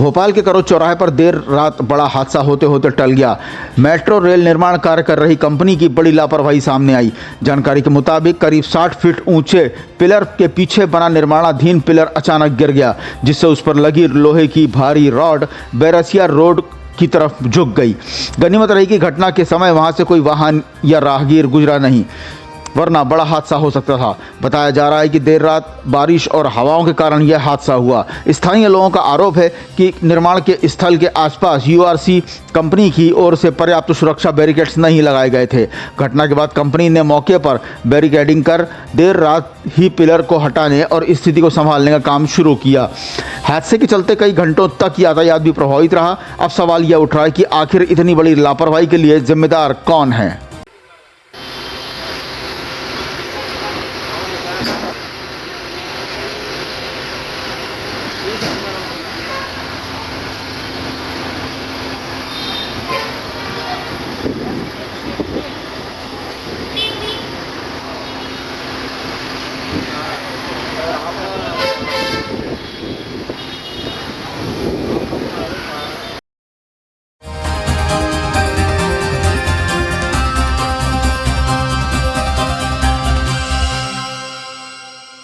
भोपाल के करोज चौराहे पर देर रात बड़ा हादसा होते होते टल गया। मेट्रो रेल निर्माण कार्य कर रही कंपनी की बड़ी लापरवाही सामने आई। जानकारी के मुताबिक करीब 60 फीट ऊंचे पिलर के पीछे बना निर्माणाधीन पिलर अचानक गिर गया, जिससे उस पर लगी लोहे की भारी रॉड बैरसिया रोड की तरफ झुक गई। गनीमत रही कि घटना के समय वहां से कोई वाहन या राहगीर गुजरा नहीं, वरना बड़ा हादसा हो सकता था। बताया जा रहा है कि देर रात बारिश और हवाओं के कारण यह हादसा हुआ। स्थानीय लोगों का आरोप है कि निर्माण के स्थल के आसपास यूआरसी कंपनी की ओर से पर्याप्त सुरक्षा बैरिकेड्स नहीं लगाए गए थे। घटना के बाद कंपनी ने मौके पर बैरिकेडिंग कर देर रात ही पिलर को हटाने और स्थिति को संभालने का काम शुरू किया। हादसे के चलते कई घंटों तक यातायात भी प्रभावित रहा। अब सवाल यह उठ रहा है कि आखिर इतनी बड़ी लापरवाही के लिए जिम्मेदार कौन है।